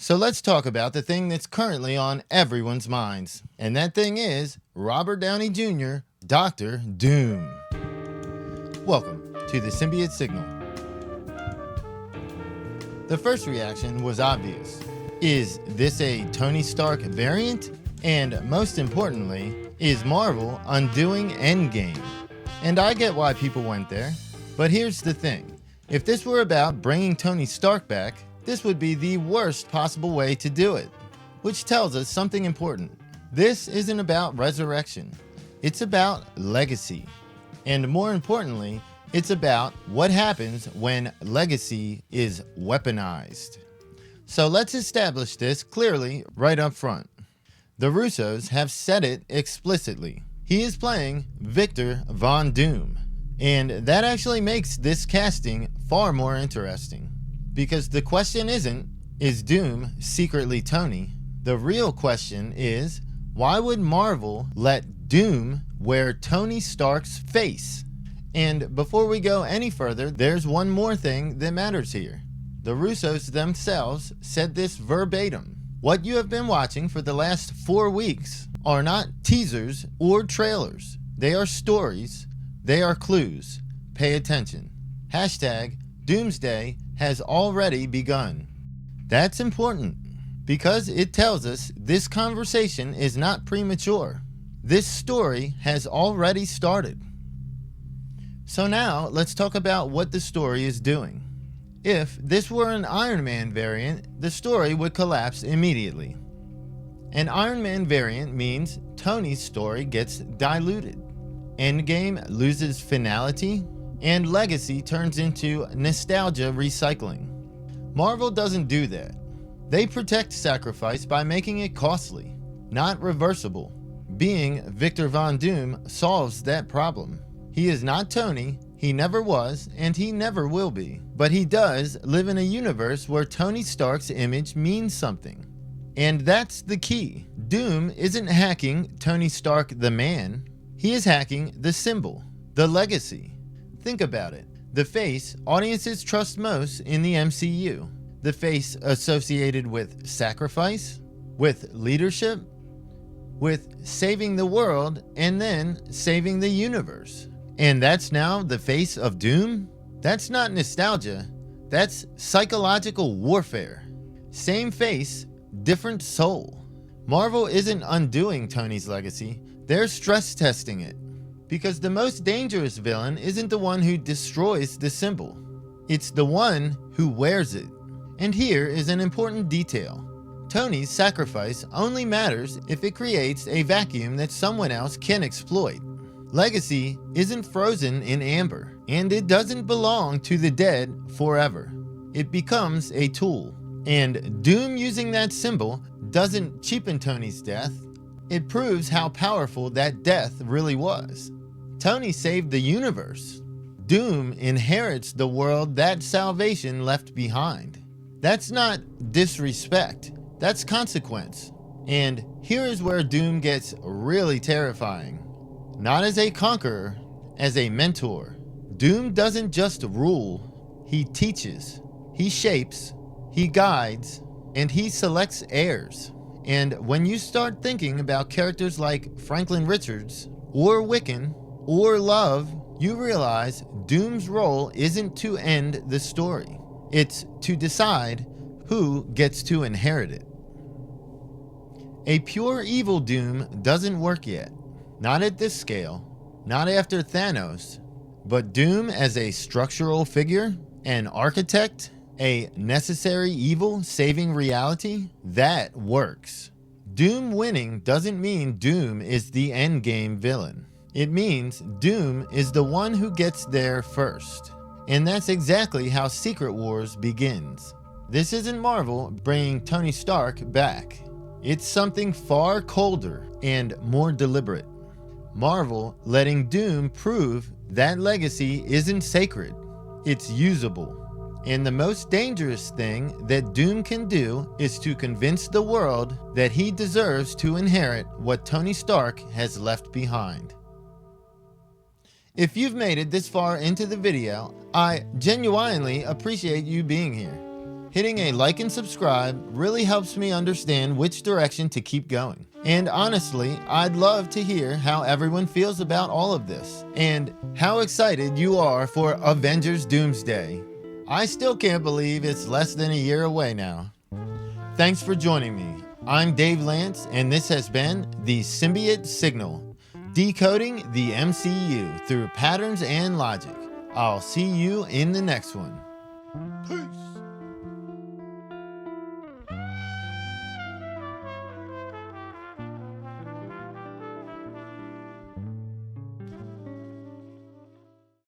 So let's talk about the thing that's currently on everyone's minds. And that thing is Robert Downey Jr., Dr. Doom. Welcome to the Symbiote Signal. The first reaction was obvious. Is this a Tony Stark variant? And most importantly, is Marvel undoing Endgame? And I get why people went there, but here's the thing. If this were about bringing Tony Stark back, this would be the worst possible way to do it. Which tells us something important. This isn't about resurrection. It's about legacy. And more importantly, it's about what happens when legacy is weaponized. So let's establish this clearly right up front. The Russos have said it explicitly. He is playing Victor Von Doom. And that actually makes this casting far more interesting. Because the question isn't, is Doom secretly Tony? The real question is, why would Marvel let Doom wear Tony Stark's face? And before we go any further, there's one more thing that matters here. The Russos themselves said this verbatim. What you have been watching for the last 4 weeks are not teasers or trailers. They are stories. They are clues. Pay attention. Hashtag Doomsday has already begun. That's important because it tells us this conversation is not premature. This story has already started. So now let's talk about what the story is doing. If this were an Iron Man variant, the story would collapse immediately. An Iron Man variant means Tony's story gets diluted. Endgame loses finality, and legacy turns into nostalgia recycling. Marvel doesn't do that. They protect sacrifice by making it costly, not reversible. Being Victor Von Doom solves that problem. He is not Tony, he never was, and he never will be. But he does live in a universe where Tony Stark's image means something. And that's the key. Doom isn't hacking Tony Stark the man. He is hacking the symbol, the legacy. Think about it. The face audiences trust most in the MCU. The face associated with sacrifice, with leadership, with saving the world, and then saving the universe. And that's now the face of Doom? That's not nostalgia. That's psychological warfare. Same face, different soul. Marvel isn't undoing Tony's legacy. They're stress testing it. Because the most dangerous villain isn't the one who destroys the symbol. It's the one who wears it. And here is an important detail. Tony's sacrifice only matters if it creates a vacuum that someone else can exploit. Legacy isn't frozen in amber, and it doesn't belong to the dead forever. It becomes a tool. And Doom using that symbol doesn't cheapen Tony's death. It proves how powerful that death really was. Tony saved the universe. Doom inherits the world that salvation left behind. That's not disrespect, that's consequence. And here is where Doom gets really terrifying. Not as a conqueror, as a mentor. Doom doesn't just rule, he teaches, he shapes, he guides, and he selects heirs. And when you start thinking about characters like Franklin Richards, or Wiccan, or Love, you realize Doom's role isn't to end the story. It's to decide who gets to inherit it. A pure evil Doom doesn't work yet. Not at this scale. Not after Thanos. But Doom as a structural figure, an architect, a necessary evil saving reality, that works. Doom winning doesn't mean Doom is the endgame villain. It means Doom is the one who gets there first. And that's exactly how Secret Wars begins. This isn't Marvel bringing Tony Stark back. It's something far colder and more deliberate. Marvel letting Doom prove that legacy isn't sacred. It's usable. And the most dangerous thing that Doom can do is to convince the world that he deserves to inherit what Tony Stark has left behind. If you've made it this far into the video, I genuinely appreciate you being here. Hitting a like and subscribe really helps me understand which direction to keep going. And honestly, I'd love to hear how everyone feels about all of this, and how excited you are for Avengers Doomsday. I still can't believe it's less than a year away now. Thanks for joining me. I'm Dave Lance, and this has been the Symbiote Signal, decoding the MCU through patterns and logic. I'll see you in the next one. Peace.